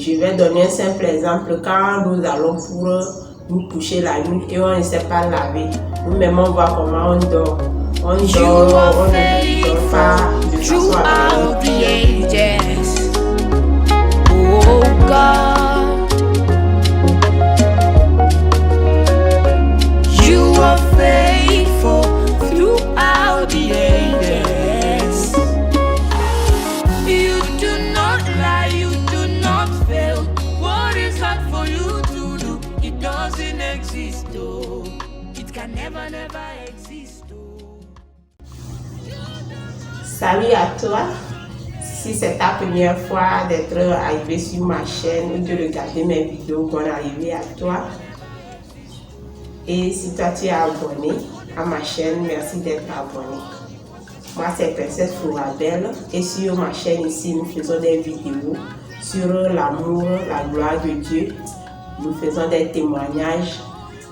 je vais donner un simple exemple. Quand nous allons pour nous coucher la nuit et on ne sait pas laver, nous-mêmes on voit comment on dort. On dort, on ne dort pas de façon à Oh God, you are faithful throughout the ages. You do not lie, you do not fail. What is hard for you to do? It doesn't exist, oh. It can never, never exist, oh. Salut à toi. Si c'est ta première fois d'être arrivé sur ma chaîne ou de regarder mes vidéos, bonne arrivée à toi. Et si toi tu es abonné à ma chaîne, merci d'être abonné. Moi c'est Princesse Florabelle et sur ma chaîne ici nous faisons des vidéos sur l'amour, la gloire de Dieu. Nous faisons des témoignages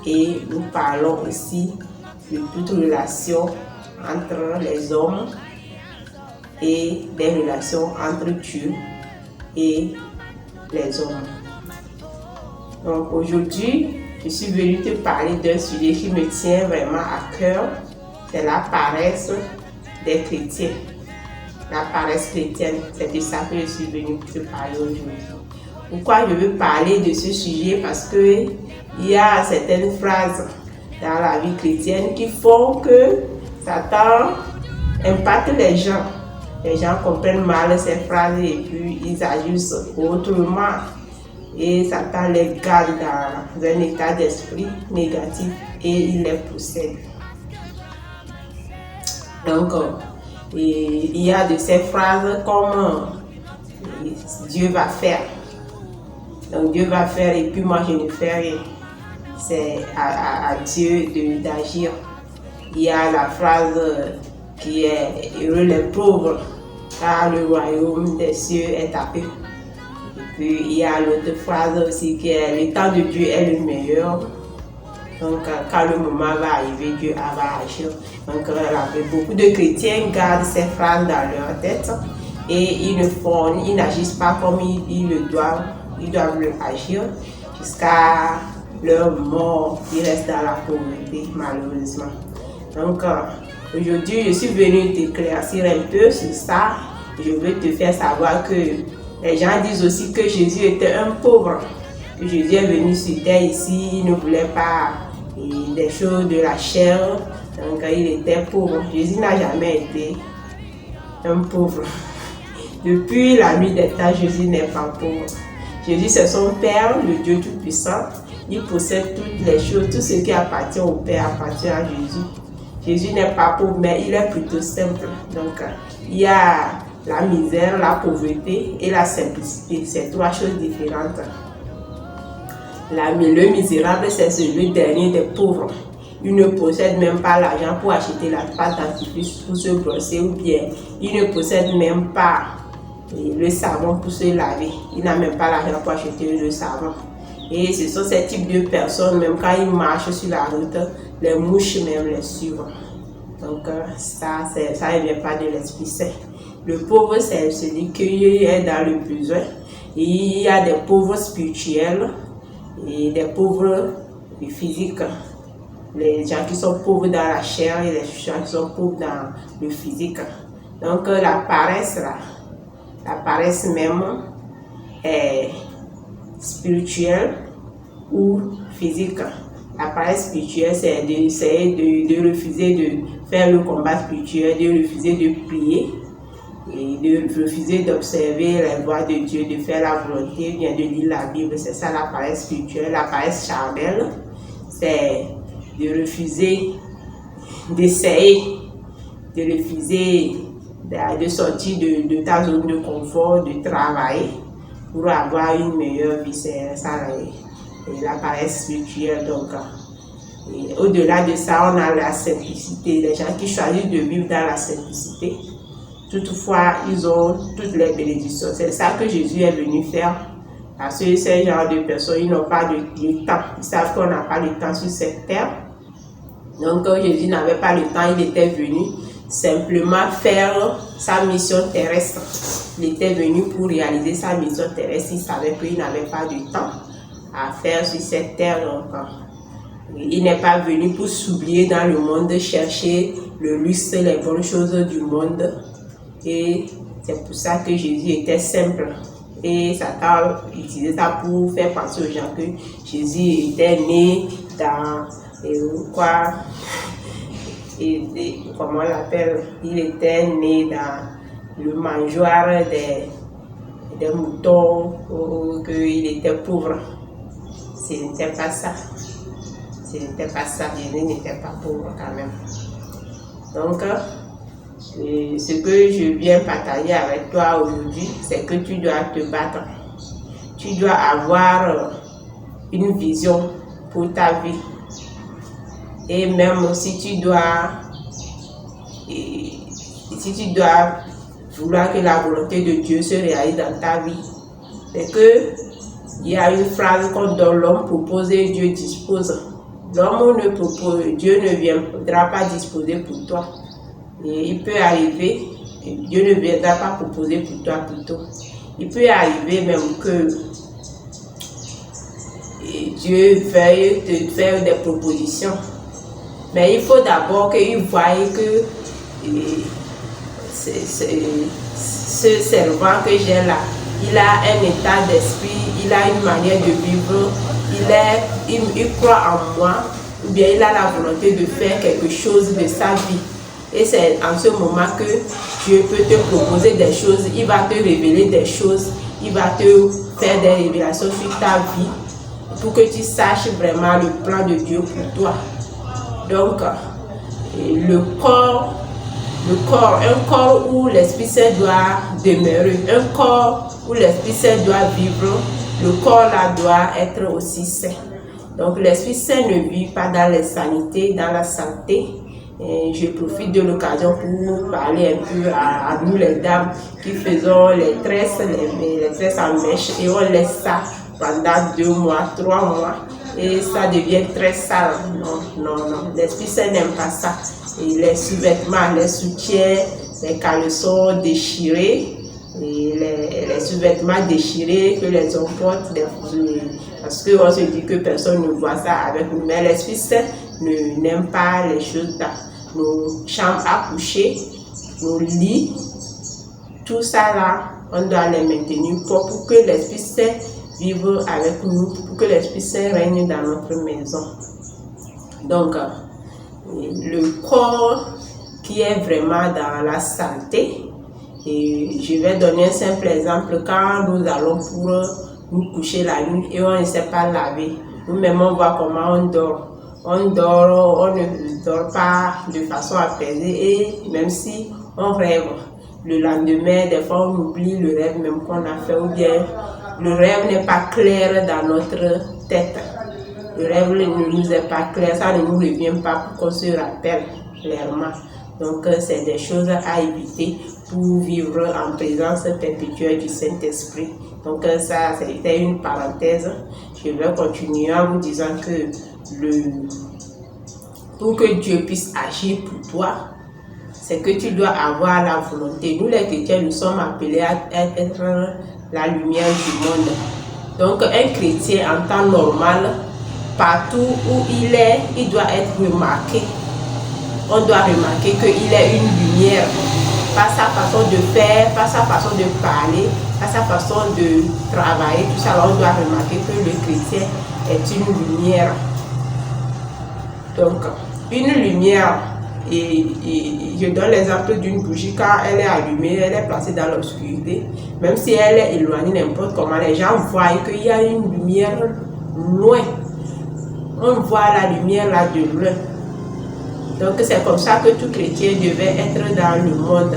et nous parlons aussi de toute relation entre les hommes et des relations entre Dieu et les hommes. Donc aujourd'hui, je suis venue te parler d'un sujet qui me tient vraiment à cœur, c'est la paresse des chrétiens. La paresse chrétienne, c'est de ça que je suis venue te parler aujourd'hui. Pourquoi je veux parler de ce sujet? Parce que il y a certaines phrases dans la vie chrétienne qui font que Satan impacte les gens. Les gens comprennent mal ces phrases et puis ils agissent autrement. Et Satan les garde dans un état d'esprit négatif et il les possède. Donc, il y a de ces phrases comme Dieu va faire. Donc Dieu va faire et puis moi je ne fais rien. C'est à Dieu d'agir. Il y a la phrase qui est heureux les pauvres, car le royaume des cieux est à eux. Et puis il y a l'autre phrase aussi qui est le temps de Dieu est le meilleur. Donc quand le moment va arriver, Dieu va agir. Donc beaucoup de chrétiens gardent ces phrases dans leur tête et ils n'agissent pas comme ils le doivent. Ils doivent agir jusqu'à leur mort. Ils restent dans la pauvreté malheureusement. Donc aujourd'hui, je suis venue t'éclaircir un peu sur ça. Je veux te faire savoir que les gens disent aussi que Jésus était un pauvre. Que Jésus est venu sur terre ici, il ne voulait pas des choses de la chair. Donc il était pauvre. Jésus n'a jamais été un pauvre. Depuis la nuit des temps, Jésus n'est pas pauvre. Jésus c'est son Père, le Dieu Tout-Puissant. Il possède toutes les choses, tout ce qui appartient au Père appartient à Jésus. Jésus n'est pas pauvre, mais il est plutôt simple. Donc, il y a la misère, la pauvreté et la simplicité. C'est trois choses différentes. Le misérable, c'est celui dernier des pauvres. Il ne possède même pas l'argent pour acheter la pâte dentifrice pour se brosser ou bien il ne possède même pas le savon pour se laver. Il n'a même pas l'argent pour acheter le savon. Et ce sont ces types de personnes, même quand ils marchent sur la route, les mouches même les suivent. Donc ça ne vient pas de l'Esprit Saint. Le pauvre, c'est celui qui est dans le besoin. Et il y a des pauvres spirituels et des pauvres physiques. Les gens qui sont pauvres dans la chair et les gens qui sont pauvres dans le physique. Donc la paresse là, la paresse même est spirituelle ou physique. La paresse spirituelle, c'est d'essayer de refuser de faire le combat spirituel, de refuser de prier et de refuser d'observer les voies de Dieu, de faire la volonté, bien de lire la Bible. C'est ça la paresse spirituelle. La paresse charnelle, c'est de refuser d'essayer, de refuser de sortir de ta zone de confort, de travailler pour avoir une meilleure vie. C'est ça la paresse spirituelle. Donc, au-delà de ça, on a la simplicité. Les gens qui choisissent de vivre dans la simplicité, toutefois, ils ont toutes les bénédictions. C'est ça que Jésus est venu faire. Parce que ces genres de personnes, ils n'ont pas de temps. Ils savent qu'on n'a pas de temps sur cette terre. Donc, Jésus n'avait pas le temps, il était venu simplement faire sa mission terrestre. Il était venu pour réaliser sa mission terrestre. Il savait qu'il n'avait pas de temps à faire sur cette terre. Donc, il n'est pas venu pour s'oublier dans le monde, chercher le luxe, les bonnes choses du monde. Et c'est pour ça que Jésus était simple. Et Satan utilisait ça pour faire penser aux gens que Jésus était né dans comment on l'appelle, il était né dans le mangeoire des moutons, ou qu'il était pauvre. Ce n'était pas ça. Ce n'était pas ça. Jésus n'était pas pauvre quand même. Donc, ce que je viens partager avec toi aujourd'hui, c'est que tu dois te battre. Tu dois avoir une vision pour ta vie. Et même si tu dois vouloir que la volonté de Dieu se réalise dans ta vie, c'est que il y a une phrase qu'on donne: l'homme propose et Dieu dispose. L'homme ne propose, Dieu ne viendra pas disposer pour toi. Et il peut arriver, Dieu ne viendra pas proposer pour toi plutôt. Il peut arriver même que Dieu veuille te faire des propositions. Mais il faut d'abord qu'il voie que ce servant que j'ai là, il a un état d'esprit, il a une manière de vivre, il croit en moi, ou bien il a la volonté de faire quelque chose de sa vie. Et c'est en ce moment que Dieu peut te proposer des choses, il va te révéler des choses, il va te faire des révélations sur ta vie pour que tu saches vraiment le plan de Dieu pour toi. Donc, un corps où l'Esprit Saint doit demeurer, un corps où l'Esprit Saint doit vivre, le corps là doit être aussi sain. Donc, l'Esprit Saint ne vit pas dans l'insanité, dans la santé. Et je profite de l'occasion pour parler un peu à nous les dames qui faisons les tresses en mèche, et on laisse ça pendant 2 mois, 3 mois et ça devient très sale. Non. L'Esprit Saint n'aime pas ça. Et les sous-vêtements, les soutiens, les caleçons déchirés, et les sous-vêtements déchirés que les hommes portent, parce qu'on se dit que personne ne voit ça avec nous. Mais l'Esprit Saint n'aime pas les choses là. Nos chambres à coucher, nos lits, tout ça là, on doit les maintenir pour que l'Esprit Saint vive avec nous, pour que l'Esprit Saint règne dans notre maison. Donc, le corps qui est vraiment dans la santé, et je vais donner un simple exemple. Quand nous allons pour nous coucher la nuit et on ne sait pas laver, nous-mêmes on voit comment on dort. On ne dort pas de façon apaisée, et même si on rêve, le lendemain, des fois on oublie le rêve même qu'on a fait, ou bien le rêve n'est pas clair dans notre tête. Le rêve ne nous est pas clair, ça ne nous revient pas pour qu'on se rappelle clairement. Donc c'est des choses à éviter pour vivre en présence perpétuelle du Saint-Esprit. Donc ça, c'était une parenthèse. Je vais continuer en vous disant que pour que Dieu puisse agir pour toi, c'est que tu dois avoir la volonté. Nous les chrétiens, nous sommes appelés à être la lumière du monde. Donc un chrétien en temps normal, partout où il est, il doit être remarqué. On doit remarquer qu'il est une lumière, pas sa façon de faire, pas sa façon de parler, pas sa façon de travailler, tout ça. On doit remarquer que le chrétien est une lumière. Donc, une lumière, et je donne l'exemple d'une bougie. Quand elle est allumée, elle est placée dans l'obscurité, même si elle est éloignée n'importe comment, les gens voient qu'il y a une lumière loin. On voit la lumière là de loin. Donc c'est comme ça que tout chrétien devait être dans le monde.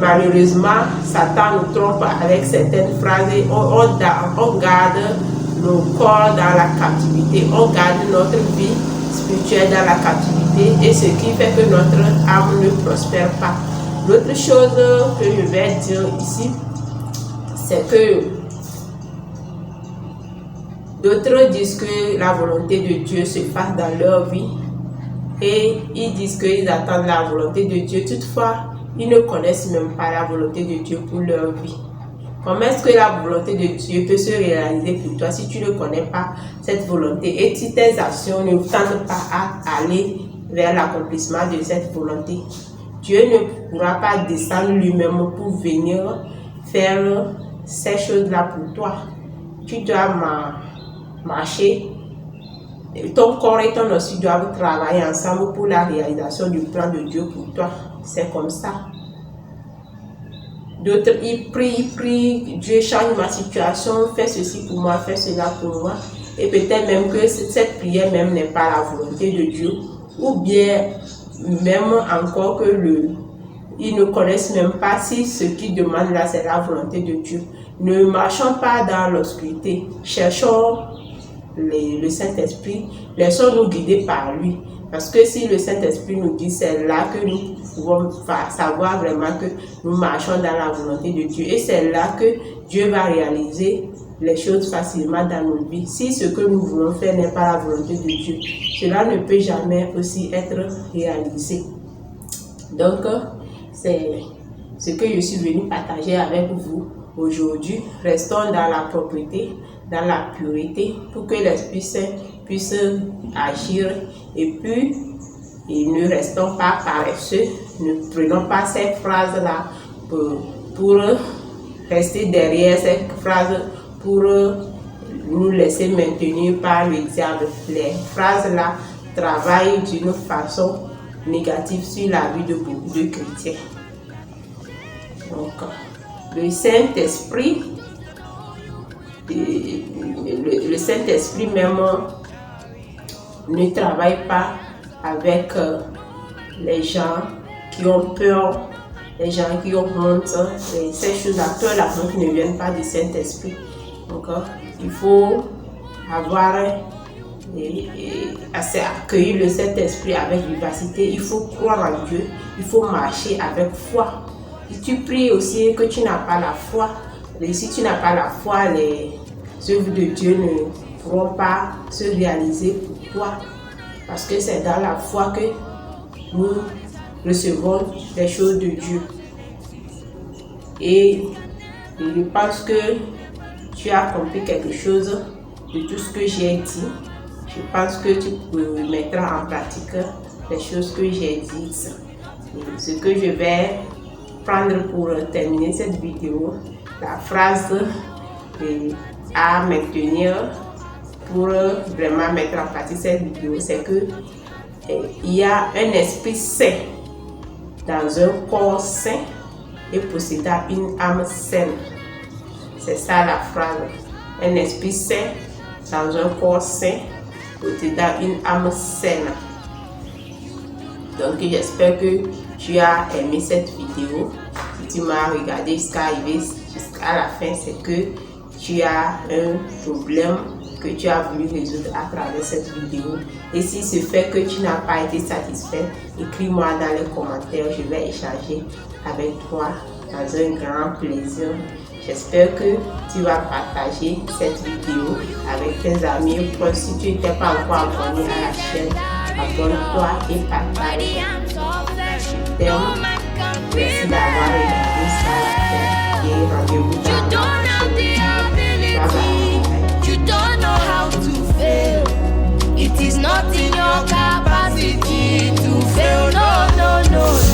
Malheureusement, Satan nous trompe avec certaines phrases. On garde nos corps dans la captivité, on garde notre vie spirituelle dans la captivité, et ce qui fait que notre âme ne prospère pas. L'autre chose que je vais dire ici, c'est que d'autres disent que la volonté de Dieu se fasse dans leur vie, et ils disent qu'ils attendent la volonté de Dieu. Toutefois, ils ne connaissent même pas la volonté de Dieu pour leur vie. Comment est-ce que la volonté de Dieu peut se réaliser pour toi si tu ne connais pas cette volonté et si tes actions ne tendent pas à aller vers l'accomplissement de cette volonté? Dieu ne pourra pas descendre lui-même pour venir faire ces choses-là pour toi. Tu dois marcher. Ton corps et ton esprit doivent travailler ensemble pour la réalisation du plan de Dieu pour toi. C'est comme ça. D'autres, ils prient, Dieu change ma situation, fais ceci pour moi, fais cela pour moi. Et peut-être même que cette prière même n'est pas la volonté de Dieu. Ou bien, même encore que ils ne connaissent même pas si ce qu'ils demandent là, c'est la volonté de Dieu. Ne marchons pas dans l'obscurité. Cherchons le Saint-Esprit. Laissons-nous guider par lui. Parce que si le Saint-Esprit nous guide, c'est là que nous pouvons savoir vraiment que nous marchons dans la volonté de Dieu. Et c'est là que Dieu va réaliser les choses facilement dans nos vies. Si ce que nous voulons faire n'est pas la volonté de Dieu, cela ne peut jamais aussi être réalisé. Donc, c'est ce que je suis venue partager avec vous aujourd'hui. Restons dans la propreté, dans la pureté, pour que l'Esprit Saint puisse agir. Et puis, ne restons pas paresseux, ne prenons pas ces phrases-là pour rester derrière ces phrases, pour nous laisser maintenir par le diable. Les phrases-là travaillent d'une façon négative sur la vie de beaucoup de chrétiens. Donc, le Saint-Esprit, le Saint-Esprit même ne travaille pas avec les gens qui ont peur, les gens qui ont honte, ces choses-là, peur, la honte ne viennent pas du Saint-Esprit. Donc, il faut avoir assez accueillir le Saint-Esprit avec vivacité. Il faut croire en Dieu, il faut marcher avec foi. Si tu pries aussi que tu n'as pas la foi, et si tu n'as pas la foi, les œuvres de Dieu ne pourront pas se réaliser pour toi. Parce que c'est dans la foi que nous recevons les choses de Dieu. Et je pense que tu as compris quelque chose de tout ce que j'ai dit. Je pense que tu mettras en pratique les choses que j'ai dites. Et ce que je vais prendre pour terminer cette vidéo, la phrase à maintenir pour vraiment mettre en pratique cette vidéo, c'est que il y a un esprit sain dans un corps sain et possédant une âme saine. C'est ça la phrase. Un esprit sain dans un corps sain, possédant une âme saine. Donc j'espère que tu as aimé cette vidéo. Si tu m'as regardé jusqu'à la fin, c'est que tu as un problème que tu as voulu résoudre à travers cette vidéo. Et si ce fait que tu n'as pas été satisfait, écris-moi dans les commentaires. Je vais échanger avec toi dans un grand plaisir. J'espère que tu vas partager cette vidéo avec tes amis. Si tu n'es pas encore abonné à la chaîne, abonne-toi et partage. Je t'aime. Merci d'avoir regardé ça et rendez-vous dans la prochaine vidéo. Bye bye. You don't know how to fail. It is not in your capacity to fail. No, no, no.